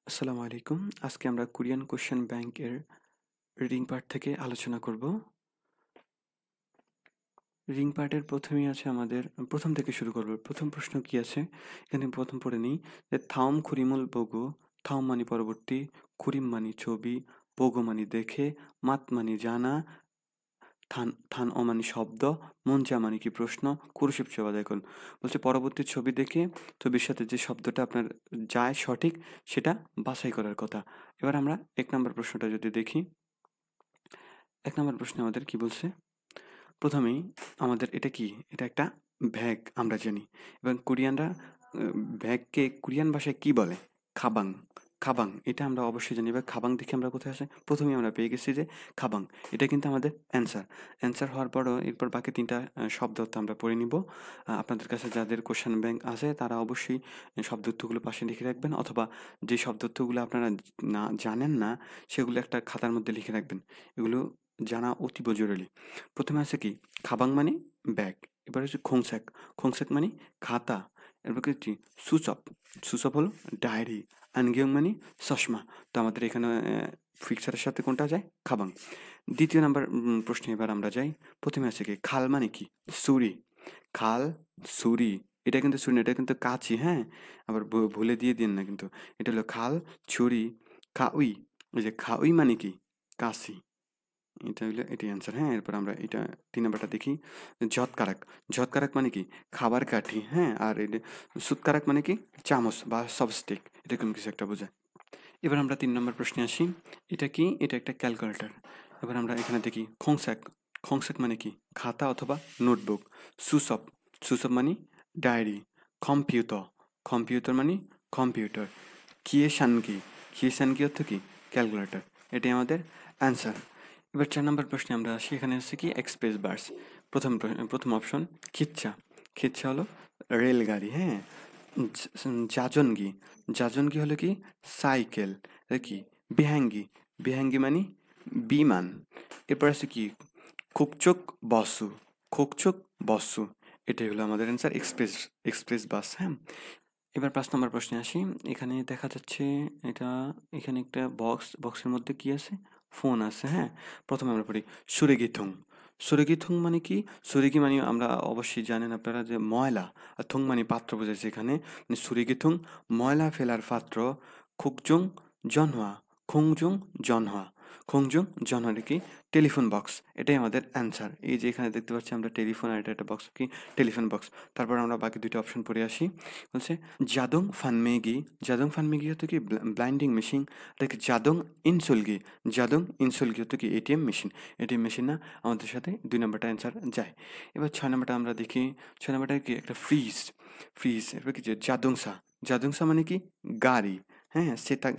আসসালামু আলাইকুম। আজকে আমরা কোরিয়ান কোশ্চেন ব্যাংকের রিডিং পার্ট থেকে আলোচনা করব। রিডিং পার্টের প্রথমেই আছে আমাদের প্রথম থেকে শুরু করব। প্রথম প্রশ্ন কি আছে? এখানে প্রথম পড়ে নিই যে থাউম খুরিমুল বগো, থাউম মানে পরবর্তী, খুরিম মানে ছবি, বগো মানে দেখে, মাত মানে জানা, থান থান ও মানে শব্দ, মঞ্চা মানে কি প্রশ্ন, কুরুশিব সেবা দেখুন। বলছে পরবর্তী ছবি দেখে ছবির সাথে যে শব্দটা আপনার যায় সঠিক সেটা বাছাই করার কথা। এবার আমরা ১ নম্বর প্রশ্নটা যদি দেখি, ১ নম্বর প্রশ্নে আমাদের কি বলছে? প্রথমেই আমাদের এটা কি? এটা একটা ব্যাগ আমরা জানি এবং কোরিয়ানরা ব্যাগকে কোরিয়ান ভাষায় কি বলে? খাবাং। খাবাং এটা আমরা অবশ্যই জানি। এবার খাবাং দেখে আমরা কোথায় আসে? প্রথমেই আমরা পেয়ে গেছি যে খাবাং। এটা কিন্তু আমাদের অ্যান্সার। অ্যান্সার হওয়ার পরও এরপর বাকি ৩ টা শব্দ অর্থ আমরা পড়ে নিব। আপনাদের কাছে যাদের কোশ্চেন ব্যাংক আছে তারা অবশ্যই শব্দ অর্থগুলো পাশে লিখে রাখবেন অথবা যে শব্দ অর্থগুলো আপনারা জানেন না সেগুলো একটা খাতার মধ্যে লিখে রাখবেন। এগুলো জানা অতীব জরুরি। প্রথমে আছে কি? খাবাং মানে ব্যাগ। এবার হচ্ছে খোংসাক। খোংসাক মানে খাতা। এরপর কি? সুচপ। সুচপ হলো ডায়েরি। আনগিয়ং মানে চশমা। তো আমাদের এখানে ফিক্সারের সাথে কোনটা যায়? খাবাং। দ্বিতীয় নাম্বার প্রশ্নে এবার আমরা যাই। প্রথমে আছে কি? খাল মানে কি? ছুরি। খাল, ছুরি। এটা কিন্তু ছুরি না, এটা কিন্তু কাঁচি, হ্যাঁ? আবার ভুলে দিয়ে দিয়েন না কিন্তু। এটা হলো খাল, ছুরি, খাউই। এই যে খাউই মানে কি? কাঁচি। এটা হইলো এটাই অ্যান্সার, হ্যাঁ? এরপর আমরা এটা ৩ নাম্বারটা দেখি। ঝৎকারাক। ঝৎকারাক মানে কি? খাবার কাঠি, হ্যাঁ? আর এটা সুৎকারাক মানে কি? চামচ বা চপস্টিক এরকম কিছু একটা বোঝায়। এবার আমরা ৩ নম্বর প্রশ্নে আসি। এটা কি? এটা একটা ক্যালকুলেটর। এবার আমরা এখানে দেখি খোংসাক। খোংসাক মানে কি? খাতা অথবা নোটবুক। সুসপ। সুসপ মানে ডায়েরি। কম্পিউটার। কম্পিউটার মানে কম্পিউটার। কিয়েশানগি। কিয়েশানগি অর্থ কি? ক্যালকুলেটর। এটাই আমাদের অ্যান্সার। এবার ৪ নম্বর প্রশ্নে আমরা আসি। এখানে হচ্ছে কি? এক্সপ্রেস বাস। প্রথম অপশন খিচ্চা। খিচ্চা হলো রেলগাড়ি, হ্যাঁ? জাজনগি। জাজনগি হলো কি? সাইকেল। এটা কি? বিহাঙ্গি। বিহাঙ্গি মানে বিমান। এরপর আছে কি? খুকচুক বসু। খুকচুক বসু। এটাই হলো আমাদের অ্যান্সার এক্সপ্রেস বাস, হ্যাঁ? এবার ৫ নম্বর প্রশ্নে আসি। এখানে দেখা যাচ্ছে এটা এখানে একটা বক্সের মধ্যে কি আছে? ফোন আছে, হ্যাঁ? প্রথমে আমরা পড়ি সুরেগিথুং। সুরেগিথুং মানে কি? সুরেগি মানে আমরা অবশ্যই জানেন আপনারা যে ময়লা, আর থুং মানে পাত্র বোঝাচ্ছে এখানে। মানে সুরেগিথুং ময়লা ফেলার পাত্র। খুকজুং জনহোয়া। খুংজুং জনহোয়া। খুংজুং জনহোয়া কি? Telephone box. এটাই আমাদের অ্যান্সার। এই যে এখানে দেখতে পাচ্ছি আমরা টেলিফোন আর এটা একটা বক্স কি? Telephone box. তারপর আমরা বাকি ২ টা অপশন পড়ে আসি। বলছে জাদং ফানমেগি। জাদং ফানমেগি হচ্ছে কি? Blinding machine. এটাকে জাদং ইনসুলগি। জাদং ইনসুলগি হচ্ছে কি? ATM machine. এটিএম মেশিন না, আমাদের সাথে ২ নাম্বারটা অ্যান্সার যায়। এবার ৬ নাম্বারটা আমরা দেখি। ৬ নাম্বারটা কি? একটা ফ্রিজ। ফ্রিজ। এরপর কি? যে জাদংসা। জাদংসা মানে কি? গাড়ি। হ্যাঁ?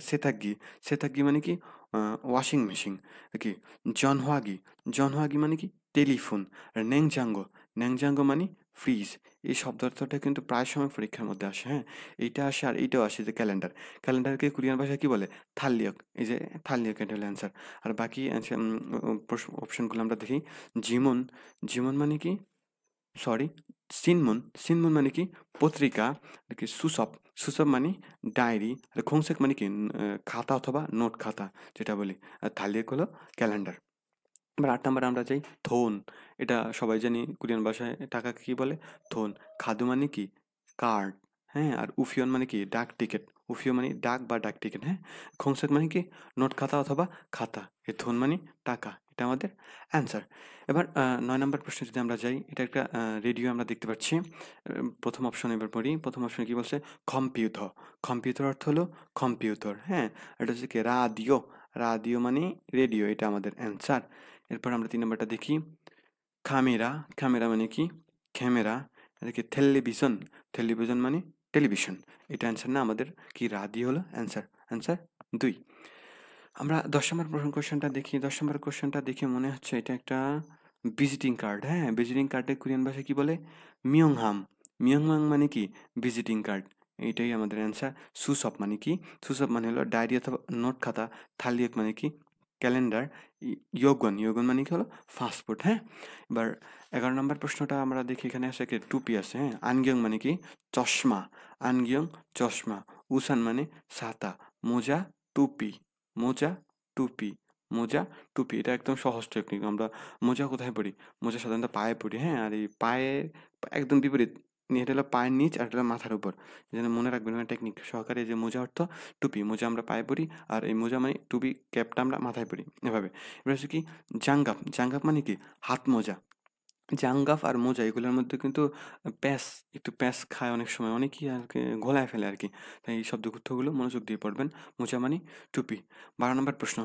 সেতাগ্গি। সেতাগ্গি মানে কি? Washing machine. কি? জনহোয়াগি। জনহোয়াগি মানে কি? টেলিফোন। আর নেংজাঙ্গো। নেংজাঙ্গো মানে ফ্রিজ। এই শব্দ অর্থটা কিন্তু প্রায় সময় পরীক্ষার মধ্যে আসে, হ্যাঁ? এইটা আসে আর এইটাও আসে যে ক্যালেন্ডার। ক্যালেন্ডারকে কোরিয়ান ভাষায় কি বলে? থাললিয়ক। এই যে থাললিয়ক এটা হলো অ্যান্সার। আর বাকি অপশনগুলো আমরা দেখি। জিমুন। জিমুন মানে কি? সরি, সিনমুন। সিনমুন মানে কি? পত্রিকা। আর কি সুসব। সুসব মানে ডায়েরি। আর খোংসেক মানে কি? খাতা অথবা নোট খাতা যেটা বলি। আর থালিয়েক হলো ক্যালেন্ডার। এবার ৮ নাম্বারে আমরা যাই। থোন। এটা সবাই জানি কোরিয়ান ভাষায় টাকাকে কি বলে? থোন। খাদু মানে কি? কার্ড, হ্যাঁ? আর উফিয়ন মানে কি? ডাক টিকেট। উফিও মানে ডাক বা ডাক টিকেট, হ্যাঁ? খোংসাক মানে কি? নোট খাতা অথবা খাতা। থোন মানে টাকা। এটা আমাদের অ্যান্সার। এবার ৯ নাম্বার প্রশ্নে যদি আমরা যাই, এটা একটা রেডিও আমরা দেখতে পাচ্ছি। প্রথম অপশন এবার পড়ি। প্রথম অপশনে কি বলছে? কম্পিউটার। কম্পিউটার অর্থ হলো কম্পিউটার, হ্যাঁ? এটা হচ্ছে কি? রাদিও। রাদিও মানে রেডিও। এটা আমাদের অ্যান্সার। এরপর আমরা ৩ নাম্বারটা দেখি। খামেরা। খামেরা মানে কি? ক্যামেরা। এটা কি? টেলিভিশন। টেলিভিশন মানে টেলিভিশন। এটা অ্যান্সার না, আমাদের কি? রাদিও হলো অ্যান্সার। অ্যান্সার ২। আমরা ১০ নম্বর কোয়েশ্চেনটা দেখি। ১০ নম্বর কোয়েশ্চেনটা দেখে মনে হচ্ছে এটা একটা ভিজিটিং কার্ড, হ্যাঁ? ভিজিটিং কার্ডে কোরিয়ান ভাষায় কি বলে? মিয়ংহাম। মিয়ংহাম মানে কি? Visiting card. এইটাই আমাদের অ্যান্সার। সুসপ মানে কি? সুসপ মানে হলো ডায়েরি অথবা নোট খাতা। থালিয়ক মানে কি? ক্যালেন্ডার। ইয়োগন। ইয়োগন মানে কি হলো? ফাস্টফুড, হ্যাঁ? এবার ১১ নম্বর প্রশ্নটা আমরা দেখি। এখানে আছে কি? টুপি আছে, হ্যাঁ? আনগিয়ং মানে কি? চশমা। আনগিয়ং চশমা। উসান মানে ছাতা। মোজা, টুপি, মোজা, টুপি, মোজা, টুপি। এটা একদম সহজ টেকনিক। আমরা মোজা কোথায় পড়ি? মোজা সাধারণত পায়ে পড়ি, হ্যাঁ? আর এই পায়ে একদম বিপরীত। এটা হলো পায়ের নিচ আর এটা হলো মাথার উপর। এজন্য মনে রাখবেন মানে টেকনিক সহকারে এই যে মোজা অর্থ টুপি। মোজা আমরা পায়ে পড়ি আর এই মোজা মানে টুপি ক্যাপটা আমরা মাথায় পড়ি। এভাবে। এবার হচ্ছে কি জাঙ্গাপ। জাঙ্গাপ মানে কি? হাত মোজা। জাঙ্গাফ আর মোজা এগুলোর মধ্যে কিন্তু প্যাঁচ একটু প্যাঁচ খায় অনেক সময়। অনেকেই আরকি ঘোলায় ফেলে আরকি। তাই এই শব্দগুচ্ছগুলো মনোযোগ দিয়ে পড়বেন। মোজা মানে টুপি। ১২ নম্বর প্রশ্ন।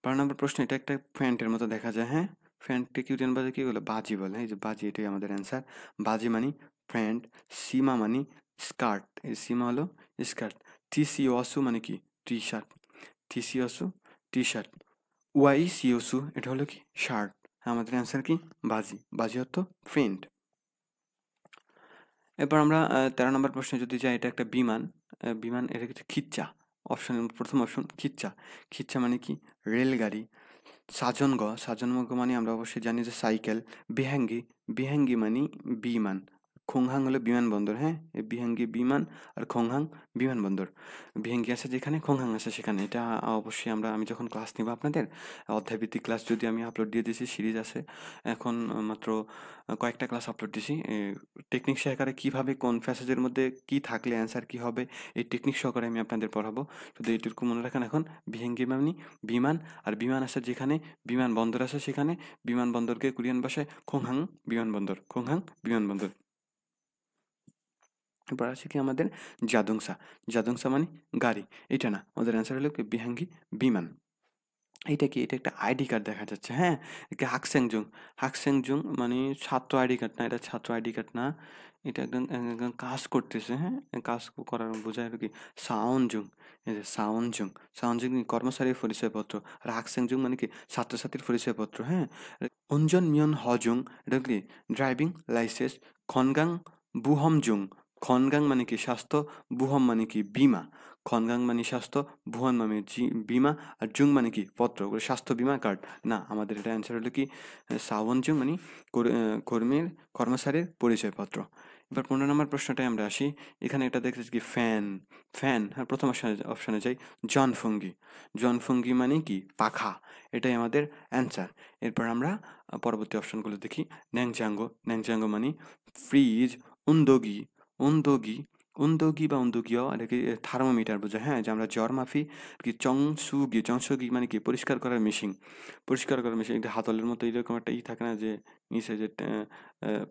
১২ নম্বর প্রশ্ন এটা একটা প্যান্টের মতো দেখা যায়, হ্যাঁ? প্যান্টকে ইউরেন বাজে কি বলে? বাজি বলে। এই যে বাজি এটাই আমাদের অ্যান্সার। বাজি মানি প্যান্ট, সীমা মানি স্কার্ট। এই সীমা হলো স্কার্ট। টিসিওয়াসু মানে কি? টি-শার্ট। টিসিওসু টি-শার্ট। ওয়াইসিওসু এটা হলো কি? শার্ট। আমাদের অ্যান্সার কি? বাজি। বাজি অর্থ ফ্রেন্ড। এরপর আমরা ১৩ নম্বর প্রশ্নে যদি যাই, এটা একটা বিমান। বিমান এটা হচ্ছে খিচ্চা। অপশন প্রথম অপশন খিচ্চা। খিচ্চা মানে কি? রেলগাড়ি। সাজনগ, সাজনগ মানে আমরা অবশ্যই জানি যে সাইকেল। বিহাঙ্গি, বিহাঙ্গি মানে বিমান। খোংহাং হলো বিমানবন্দর, হ্যাঁ? এই বিহাঙ্গি বিমান আর খোংহাং বিমানবন্দর। বিহাঙ্গি আছে যেখানে, খোংহাং আছে সেখানে। এটা অবশ্যই আমি যখন ক্লাস নিব আপনাদের, অধ্যায়ভিত্তিক ক্লাস যদি আমি আপলোড দিয়ে দিয়েছি, সিরিজ আছে। এখন মাত্র কয়েকটা ক্লাস আপলোড দিছি। টেকনিক সহকারে কিভাবে কোন প্যাসেজের মধ্যে কি থাকলে অ্যান্সার কি হবে, এই টেকনিক সহকারে আমি আপনাদের পড়াবো। শুধু এইটুকু মনে রাখেন এখন, বিহাঙ্গি মানে বিমান, আর বিমান আছে যেখানে, বিমানবন্দর আছে সেখানে। বিমানবন্দরকে কোরিয়ান ভাষায় খোংহাং বিমানবন্দর। খোংহাং বিমানবন্দর। এরপর আছে কি আমাদের জাদুংসা। জাদুংসা মানে গাড়ি। এটা না, আমাদের অ্যান্সার হলো কি বিহাঙ্গি বিমান। এইটা কি? এটা একটা আইডি কার্ড দেখা যাচ্ছে, হ্যাঁ? একে হাকসেংজুং। হাকসেংজুং মানে ছাত্র আইডি কার্ড না, এটা ছাত্র আইডি কার্ড না। এটা একজন একজন কাজ করতেছে, হ্যাঁ? কাজ করার বোঝায় আর কি সাওনজুং। এই যে সাওনজুং। সাওনজুং কর্মচারীর পরিচয়পত্র। আর হাকসেংজুং মানে কি? ছাত্রছাত্রীর পরিচয়পত্র, হ্যাঁ? অঞ্জন মিয়ন হজুং এটা কি? Driving licence. খনগাং বুহমজুং। খনগাং মানে কি? স্বাস্থ্য। বুহম মানে কি? বীমা। খনগাং মানে স্বাস্থ্য, ভুবন মানে বীমা, আর জুং মানে কি? পত্র। স্বাস্থ্য বীমা কার্ড। না, আমাদের এটা অ্যান্সার হলো কি? সাওয়নজুং মানে কর্মীর কর্মচারীর পরিচয়পত্র। এবার ১৫ নম্বর প্রশ্নটায় আমরা আসি। এখানে এটা দেখতেছি কি? ফ্যান। ফ্যান, হ্যাঁ, প্রথম অপশনে যাই। জনফুঙ্গি। জনফুঙ্গি মানে কি? পাখা। এটাই আমাদের অ্যান্সার। এরপর আমরা পরবর্তী অপশনগুলো দেখি। ন্যাংচাঙ্গো। ন্যাংচাঙ্গো মানে ফ্রিজ। উন্দগি। উন্দগি। উন্দগি বা উন্দগীয় এটাকে থার্মোমিটার বোঝায়, হ্যাঁ? যে আমরা জ্বর মাপি কি? চংসুগি। চংসুগি মানে কি? পরিষ্কার করার মেশিন। পরিষ্কার করার মেশিন। এটা হাতলের মতো এরকম একটা থাকে না যে নিচে যে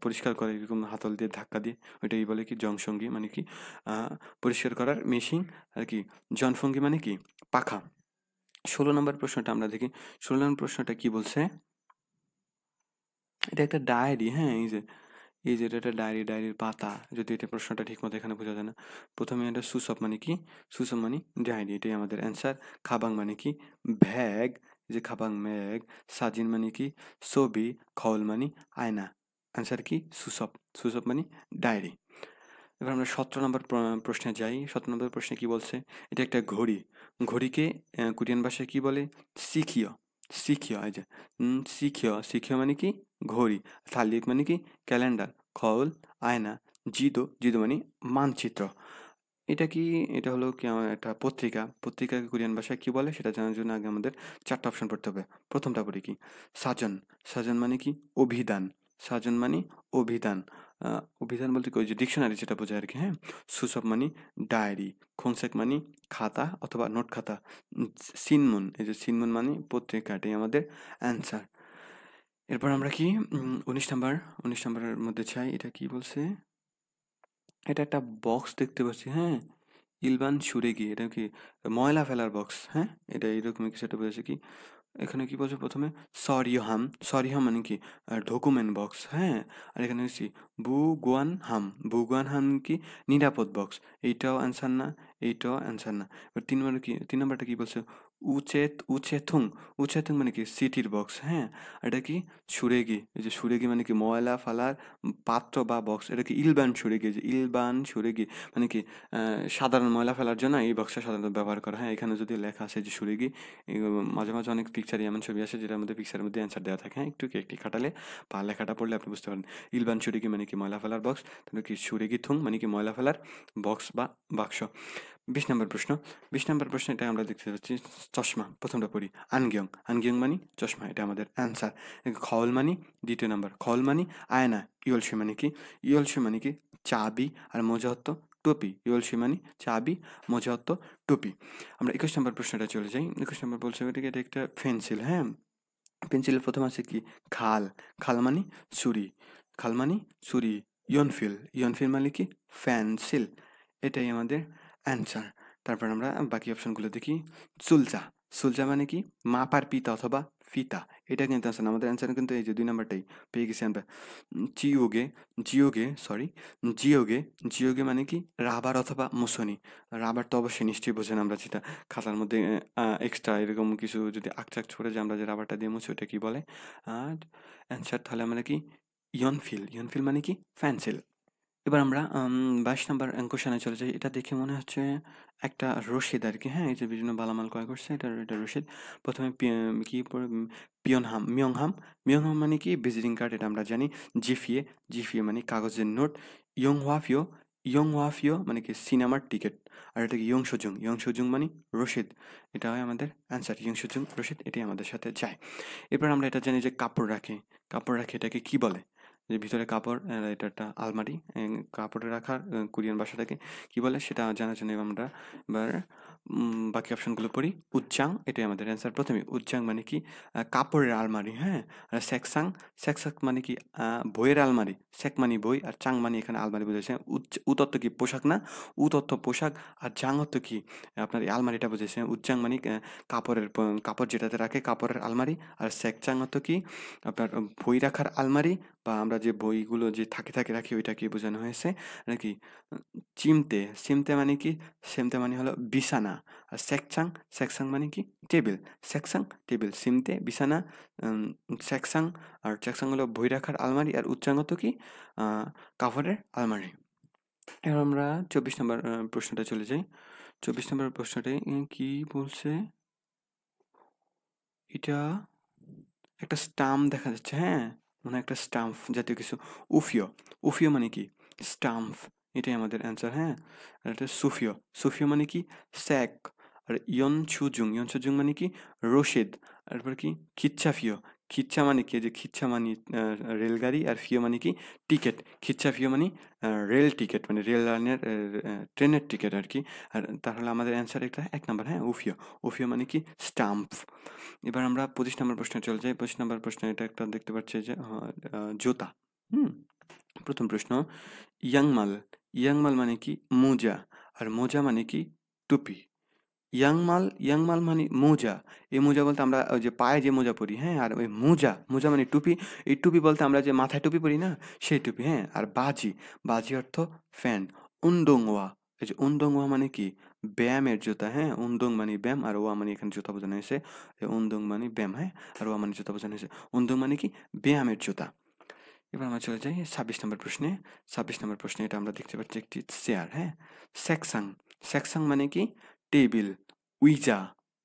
পরিষ্কার করে এরকম হাতল দিয়ে ধাক্কা দিয়ে, ওইটাই বলে কি? জংসঙ্গি মানে কি? পরিষ্কার করার মেশিন। আর কি জনফঙ্গি মানে কি? পাখা। ১৬ নম্বর প্রশ্নটা আমরা দেখি। ১৬ নম্বর প্রশ্নটা কি বলছে? এটা একটা ডায়েরি, হ্যাঁ? এই যে এটা একটা ডায়েরি, ডায়েরির পাতা। যদি এটা প্রশ্নটা ঠিকমতো এখানে বোঝা যায় না। প্রথমে এটা সুসব মানে কি? সুসব মানে ডায়েরি। এটাই আমাদের অ্যান্সার। খাবাং মানে কি? ব্যাগ। যে খাবাং ব্যাগ। সাজিন মানে কি? ছবি। খওল মানে আয়না। অ্যান্সার কি? সুসব। সুসব মানে ডায়েরি। এবার আমরা ১৭ নম্বর প্রশ্নে যাই। ১৭ নম্বর প্রশ্নে কি বলছে? এটা একটা ঘড়ি। ঘড়িকে কোরিয়ান ভাষায় কি বলে? সিখিও। সিখিও, এই যে সিখিও। সিখিও মানে কি? ঘড়ি। থালিক মানে কি? ক্যালেন্ডার। খওল আয়না। জিদো। জিদো মানে মানচিত্র। এটা কি? এটা হলো কি আমার একটা পত্রিকা। পত্রিকাকে কোরিয়ান ভাষায় কি বলে সেটা জানার জন্য আগে আমাদের ৪ টা অপশন পড়তে হবে। প্রথমটা পড়ি কি? সাজন। সাজন মানে কি? অভিধান। সাজন মানে অভিধান। আ অভিধান বলতে কি? ওই যে ডিকশনারি যেটা বোঝায় আরকি, হ্যাঁ? সুসব মানে ডায়েরি। খোংসেক মানে খাতা অথবা নোট খাতা। সিনমুন, এই যে সিনমুন মানে পত্রিকা। এটাই আমাদের অ্যান্সার। এরপর আমরা কি ১৯ নাম্বার, ১৯ নাম্বারের মধ্যে যাই। এটা কি বলছে? এটা একটা বক্স দেখতে পাচ্ছি, হ্যাঁ? ইলবান সুরেগি। এটা কি? ময়লা ফেলার বক্স, হ্যাঁ? এটা এরকমই কিছু একটা বোঝাচ্ছে কি? এখানে কি বলছে প্রথমে? সরিহাম। সরিহাম মানে কি? ডকুমেন্ট বক্স, হ্যাঁ? আর এখানে হচ্ছে বুগুয়ানহাম। বুগুয়ানহাম কি? নিরাপদ বক্স। এইটাও অ্যান্সার না, এইটাও অ্যান্সার না। এবার ৩ নম্বরে কি? ৩ নাম্বারটা কি বলছে? উচেথুং। উচেথুং মানে কি? সিটির বক্স, হ্যাঁ? আর এটা কি? সুরেগি। এই যে সুরেগি মানে কি? ময়লা ফেলার পাত্র বা বক্স। এটা কি? ইলবান সুরেগি। যে ইলবান সুরেগি মানে কি? সাধারণ ময়লা ফেলার জন্য এই বক্সটা সাধারণত ব্যবহার করা হয়। এখানে যদি লেখা আছে যে সুরেগি, মাঝে, মাঝে অনেক পিকচারে এমন ছবি আসে যেটার মধ্যে পিকচারের মধ্যে অ্যান্সার দেওয়া থাকে, হ্যাঁ? একটু কেকটি খাটালে বা লেখাটা পড়লে আপনি বুঝতে পারেন। ইলবান সুরেগি মানে কি? ময়লা ফেলার বক্স। তাহলে কি? সুরেগি থুং মানে কি? ময়লা ফেলার বক্স বা বাক্স। 20 নম্বর প্রশ্ন। 20 নম্বর প্রশ্ন এটা আমরা দেখতে পাচ্ছি চশমা। প্রথমটা পড়ি। আনগিয়ং। আনগিয়ং মানি চশমা। এটা আমাদের অ্যান্সার। খল মানি ২য় নাম্বার। খল মানি আয়না। ইয়লসি মানে কি? ইয়লসি মানে কি? চাবি আর মোজা অর্থ টুপি। ইয়লসি মানে চাবি, মোজা অর্থ টুপি। আমরা ২১ নম্বর প্রশ্নটা চলে যাই। ২১ নম্বর বলছে এটাকে এটা একটা পেন্সিল, হ্যাঁ? পেন্সিলের প্রথম আছে কি? খাল। খাল মানি ছুরি। খাল মানি ছুরি। ইয়নফিল। ইয়নফিল মানে কি? পেন্সিল। এটাই আমাদের অ্যান্সার। তারপর আমরা বাকি অপশনগুলো দেখি। সুলজা। সুলজা মানে কি? মাপার পিতা অথবা ফিতা। এটা কিন্তু আছে না, আমাদের অ্যান্সার কিন্তু এই যে ২ নাম্বারটাই পেয়ে গেছি আমরা। জিওগে, জিওগে, জিওগে মানে কি? রাবার অথবা মোছনি। রাবার তো অবশ্যই নিশ্চয়ই বোঝেন, আমরা যেটা খাতার মধ্যে এক্সট্রা এরকম কিছু যদি আঁক করে যে আমরা যে রাবারটা দিয়ে মুছি ওটা কি বলে? আর অ্যান্সার তাহলে আমরা কি? ইয়নফিল। ইয়নফিল মানে কি? পেন্সিল। এবার আমরা ২২ নাম্বার কোশ্চেনে চলে যাই। এটা দেখে মনে হচ্ছে একটা রশিদ আরকি, হ্যাঁ? এই যে বিভিন্ন মালামাল ক্রয় করছে এটা রশিদ। ১ম এ কি পড়ে পিয়নহাম, মিয়ংহাম। মিয়ংহাম মানে কি? ভিজিটিং কার্ড, এটা আমরা জানি। জিফিয়ে, জিফিয়ে মানে কাগজের নোট। ইয়ংহ্বাফিও, ইয়ংহ্বাফিও মানে কি? সিনেমার টিকেট। আর এটা কি? ইয়ংসুজুং, ইয়ংসুজুং মানে রশিদ। এটা হয় আমাদের অ্যান্সার। ইয়ংসুজুং রশিদ এটাই আমাদের সাথে যায়। এরপর আমরা এটা জানি যে কাপড় রাখে। কাপড় রাখে এটাকে কি বলে? যে ভিতরে কাপড়, এটা একটা আলমারি। কাপড় রাখার কোরিয়ান ভাষাটাকে কি বলে সেটা জানার জন্য আমরা এবার বাকি অপশনগুলো পড়ি। উচ্চাং এটাই আমাদের অ্যান্সার। প্রথমে উচ্চাং মানে কি? কাপড়ের আলমারি, হ্যাঁ? আর সেকসাং, সেকসাক মানে কি? বইয়ের আলমারি। সেক মানে বই আর চাং মানে এখানে আলমারি বুঝেছে। উত অর্থ কি? পোশাক না? উত অর্থ পোশাক আর চাং অর্থ কি? আপনার এই আলমারিটা বুঝেছে। উচ্চাং মানে কাপড়ের কাপড় যেটাতে রাখে কাপড়ের আলমারি। আর সেকচাং অর্থ কি? আপনার বই রাখার আলমারি বা আমরা যে বইগুলো যে থাকে রাখি ওইটাকে বোঝানো হয়েছে নাকি? চিমটে, চিমটে মানে কি? চিমটে মানে হলো বিছানা। আর সেকচাং, সেকসাং মানে কি? টেবিল। সেকসাং টেবিল, চিমটে বিছানা, উম সেকসাং। আর সেকসাং হলো বই রাখার আলমারি আর উচ্চাঙ্গ তো কি? আ কাপড়ের আলমারি। এবার আমরা ২৪ নম্বর প্রশ্নটা চলে যাই। ২৪ নম্বর প্রশ্নটায় কি বলছে? এটা একটা স্টাম্প দেখা যাচ্ছে, হ্যাঁ? মনে হয় একটা স্টাম্প জাতীয় কিছু। উফিও, উফিও মানে কি? স্টাম্প। এটাই আমাদের অ্যান্সার, হ্যাঁ? আর এটা সুফিও, সুফিও মানে কি? স্যাক। আর ইয়নসুজুং মানে কি? রশিদ। তারপর কি? খিচ্ছাফিও, খিচ্ছা মানে কি? এই যে খিচ্ছা মানে রেলগাড়ি আর ফিও মানে কি? টিকেট। খিচ্ছাফিও মানে রেল টিকেট মানে রেল লাইনের ট্রেনের টিকেট আরকি। আর তাহলে আমাদের অ্যান্সার এটা ১ নাম্বার, হ্যাঁ? উফিও। উফিও মানে কি? স্টাম্প। এবার আমরা ২৫ নম্বর প্রশ্নে চলে যাই। ২৫ নম্বর প্রশ্নে এটা একটা দেখতে পাচ্ছি যে জুতা। হুম? ১ম প্রশ্ন, ইয়াংমাল। ইয়াংমাল মানে কি? মোজা। আর মোজা মানে কি? টুপি। ইয়াংমাল, ইয়াংমাল মানে মোজা। এই মোজা বলতে আমরা ওই যে পায়ে যে মোজা পরি, হ্যাঁ? আর ওই মোজা, মোজা মানে টুপি। এই টুপি বলতে আমরা যে মাথায় টুপি পরি না? সেই টুপি, হ্যাঁ? আর বাজি, বাজি অর্থ ফ্যান। উনদংওয়া, এই যে উনদংওয়া মানে কি? ব্যায়ামের জুতা, হ্যাঁ? উনদং মানে ব্যায়াম আর ওয়া মানে এখানে জুতা বোঝানো হয়েছে। উনদং মানে ব্যায়াম, হ্যাঁ? আর ওয়া মানে জুতা বোঝানো হয়েছে। উনদং মানে কি? ব্যায়ামের জুতা। এবার আমরা চলে যাই ২৬ নম্বর প্রশ্নে। ২৬ নম্বর প্রশ্নে এটা আমরা দেখতে পাচ্ছি একটি চেয়ার, হ্যাঁ? সেকসাং, সেকসাং মানে কি? টেবিল। উইজা,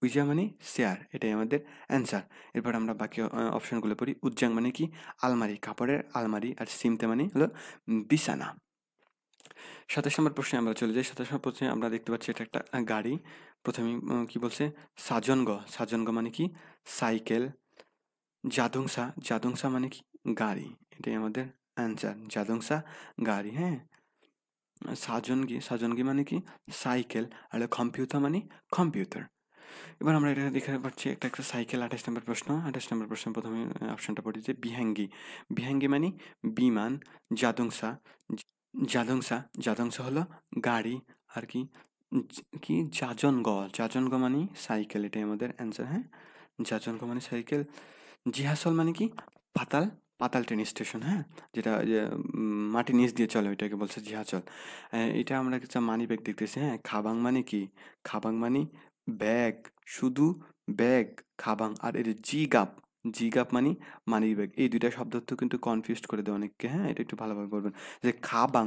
উইজা মানে চেয়ার। এটাই আমাদের অ্যান্সার। এরপর আমরা বাকি অপশনগুলো পড়ি। উজ্জাং মানে কি? আলমারি, কাপড়ের আলমারি। আর সিমতে মানে হলো বিছানা। ২৭ নম্বর প্রশ্নে আমরা চলে যাই। ২৭ নম্বর প্রশ্নে আমরা দেখতে পাচ্ছি এটা একটা গাড়ি। প্রথমেই কি বলছে? সাজনগ, সাজনগ মানে কি? সাইকেল। জাদুংসা, জাদুংসা মানে কি? গাড়ি। এটাই আমাদের অ্যান্সার। জাদুংসা গাড়ি, হ্যাঁ? সাজনগি, সাজনগি মানে কি? সাইকেল। আর কম্পিউটার মানে কম্পিউটার। এবার আমরা এটা দেখতে পাচ্ছি একটা সাইকেল। ২৮ নম্বর প্রশ্ন। ২৮ নম্বর প্রশ্ন প্রথমে অপশনটা পড়ি যে বিহাঙ্গি। বিহাঙ্গি মানে বিমান। জাদুংসা, জাদংসা, জাদংসা হলো গাড়ি। আর কি? কি? জাজনগ, জাজনগ মানে সাইকেল। এটাই আমাদের অ্যান্সার, হ্যাঁ? জাজনগ মানে সাইকেল। জিহাসল মানে কি? পাতাল, পাতাল ট্রেন স্টেশন, হ্যাঁ? যেটা যে মাটির নিচ দিয়ে চলে ওইটাকে বলছে জিহাচল। এটা আমরা একটা মানি ব্যাগ দেখতেছি, হ্যাঁ? খাবাং মানে কি? খাবাং মানে ব্যাগ, শুধু ব্যাগ, খাবাং। আর এই যে জিগাপ, জিগাপ মানে মানি ব্যাগ। এই ২ টা শব্দ তো কিন্তু কনফিউজড করে দেয় অনেককে, হ্যাঁ? এটা একটু ভালোভাবে বলবেন। যে খাবাং,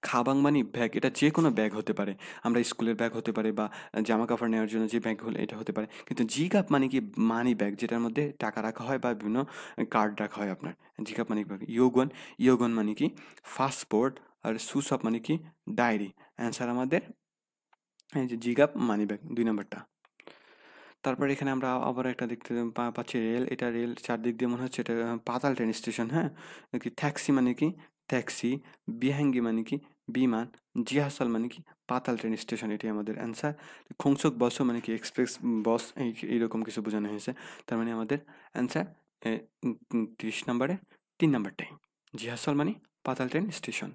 খাবাং মানে ব্যাগ। এটা যেকোনো ব্যাগ হতে পারে। আমরা স্কুলের ব্যাগ হতে পারে বা জামাকাপড় নেওয়ার জন্য যে ব্যাগ হলো এটা হতে পারে। কিন্তু জিগাপ মানে কি? মানি ব্যাগ যেটার মধ্যে টাকা রাখা হয় বা বিভিন্ন কার্ড রাখা হয় আপনার। জিগাপ মানে ব্যাগ। ইয়োগন, ইয়োগন মানে কি? পাসপোর্ট। আর সুসপ মানে কি? ডায়েরি। অ্যান্সার আমাদের এই যে জিগাপ মানিব্যাগ 2 নাম্বারটা। তারপর এখানে আমরা আবার একটা দেখতে পাচ্ছি রেল। এটা রেল চারদিক দিয়ে মনে হচ্ছে এটা পাতাল ট্রেন স্টেশন, হ্যাঁ? কি ট্যাক্সি মানে কি? ট্যাক্সি। বিহাঙ্গি মানে কি? বিমান। জিহাসল মানে কি? পাতাল ট্রেন স্টেশন, এটাই আমাদের অ্যান্সার। খংচক বস মানে কি? এক্সপ্রেস বস, এইরকম কিছু বোঝানো হয়েছে। তার মানে আমাদের অ্যান্সার 30 নাম্বারে 3 নাম্বারটাই। জিহাসল মানে পাতাল ট্রেন স্টেশন।